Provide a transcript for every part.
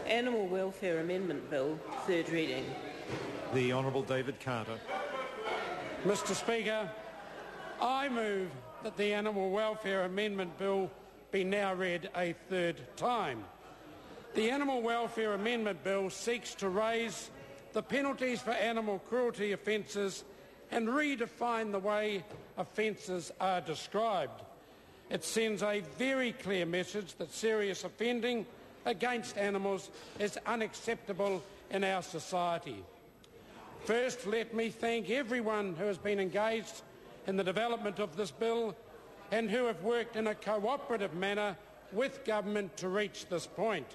Animal Welfare Amendment Bill, third reading. The Honourable David Carter. Mr Speaker, I move that the Animal Welfare Amendment Bill be now read a third time. The Animal Welfare Amendment Bill seeks to raise the penalties for animal cruelty offences and redefine the way offences are described. It sends a very clear message that serious offending against animals is unacceptable in our society. First, let me thank everyone who has been engaged in the development of this bill and who have worked in a cooperative manner with government to reach this point.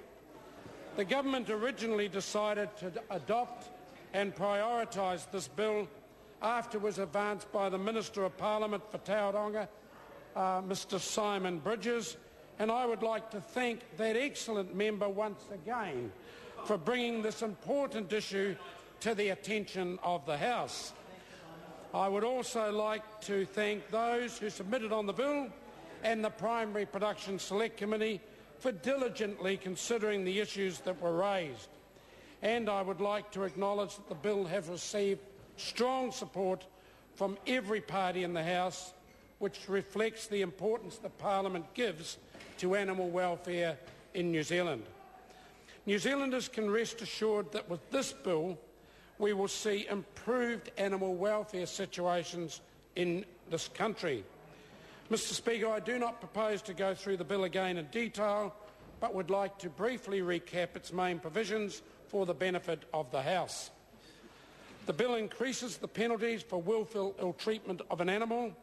The government originally decided to adopt and prioritise this bill after it was advanced by the Minister of Parliament for Tauranga, Mr Simon Bridges, and I would like to thank that excellent member once again for bringing this important issue to the attention of the House. I would also like to thank those who submitted on the bill and the Primary Production Select Committee for diligently considering the issues that were raised. And I would like to acknowledge that the bill has received strong support from every party in the House, which reflects the importance that Parliament gives to animal welfare in New Zealand. New Zealanders can rest assured that with this bill we will see improved animal welfare situations in this country. Mr Speaker, I do not propose to go through the bill again in detail, but would like to briefly recap its main provisions for the benefit of the House. The bill increases the penalties for wilful ill-treatment of an animal,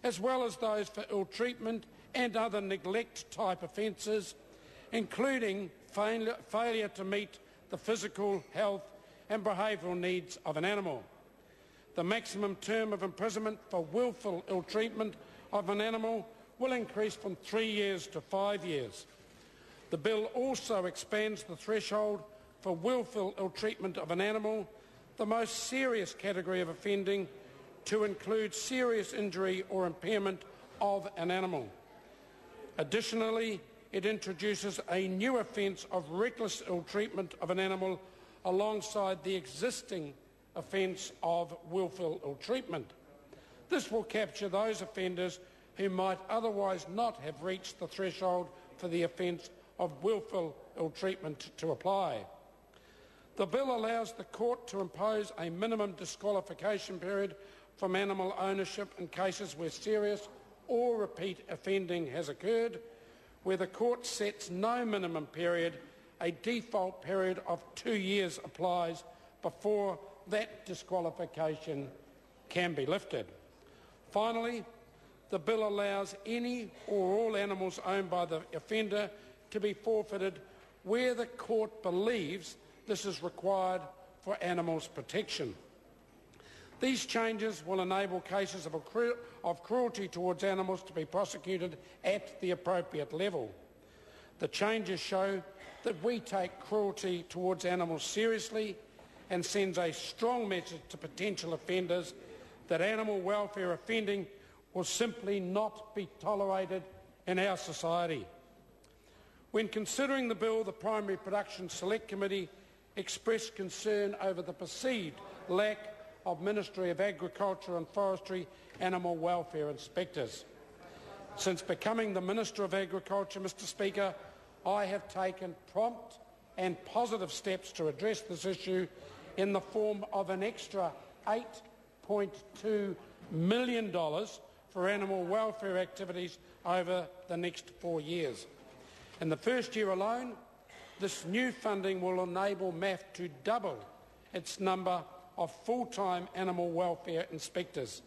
as well as those for ill-treatment and other neglect-type offences, including failure to meet the physical, health and behavioural needs of an animal. The maximum term of imprisonment for wilful ill-treatment of an animal will increase from 3 years to 5 years. The bill also expands the threshold for wilful ill-treatment of an animal, the most serious category of offending, to include serious injury or impairment of an animal. Additionally, it introduces a new offence of reckless ill-treatment of an animal alongside the existing offence of wilful ill-treatment. This will capture those offenders who might otherwise not have reached the threshold for the offence of wilful ill-treatment to apply. The bill allows the court to impose a minimum disqualification period from animal ownership in cases where serious or repeat offending has occurred. Where the court sets no minimum period, a default period of 2 years applies before that disqualification can be lifted. Finally, the bill allows any or all animals owned by the offender to be forfeited where the court believes this is required for animals' protection. These changes will enable cases of cruelty towards animals to be prosecuted at the appropriate level. The changes show that we take cruelty towards animals seriously and sends a strong message to potential offenders that animal welfare offending will simply not be tolerated in our society. When considering the bill, the Primary Production Select Committee expressed concern over the perceived lack of Ministry of Agriculture and Forestry animal welfare inspectors. Since becoming the Minister of Agriculture, Mr Speaker, I have taken prompt and positive steps to address this issue in the form of an extra $8.2 million for animal welfare activities over the next 4 years. In the first year alone, this new funding will enable MAF to double its number of full-time animal welfare inspectors.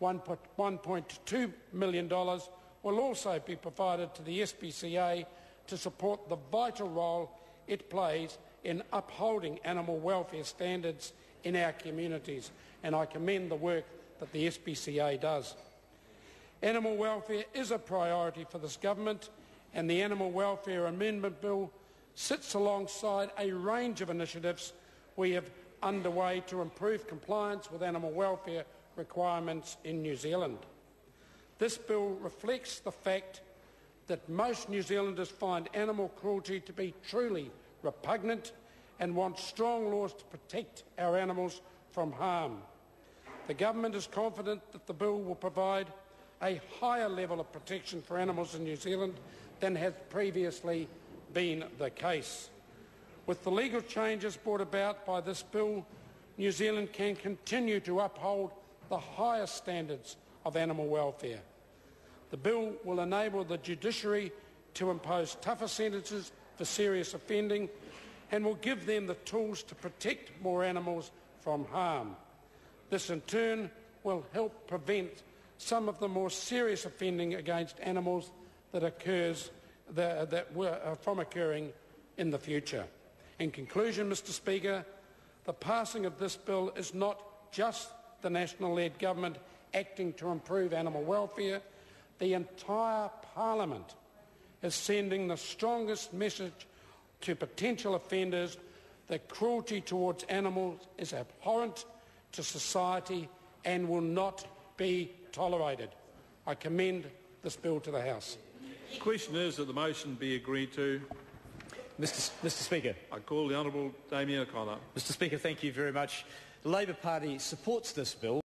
$1.2 million will also be provided to the SPCA to support the vital role it plays in upholding animal welfare standards in our communities, and I commend the work that the SPCA does. Animal welfare is a priority for this government, and the Animal Welfare Amendment Bill sits alongside a range of initiatives we have underway to improve compliance with animal welfare requirements in New Zealand. This bill reflects the fact that most New Zealanders find animal cruelty to be truly repugnant and wants strong laws to protect our animals from harm. The government is confident that the bill will provide a higher level of protection for animals in New Zealand than has previously been the case. With the legal changes brought about by this bill, New Zealand can continue to uphold the highest standards of animal welfare. The bill will enable the judiciary to impose tougher sentences for serious offending and will give them the tools to protect more animals from harm. This in turn will help prevent some of the more serious offending against animals that occurs from occurring in the future. In conclusion, Mr Speaker, the passing of this bill is not just the national-led government acting to improve animal welfare. The entire Parliament is sending the strongest message to potential offenders that cruelty towards animals is abhorrent to society and will not be tolerated. I commend this bill to the House. The question is that the motion be agreed to. Mr Speaker. I call the Honourable Damien O'Connor. Mr Speaker, thank you very much. The Labour Party supports this bill.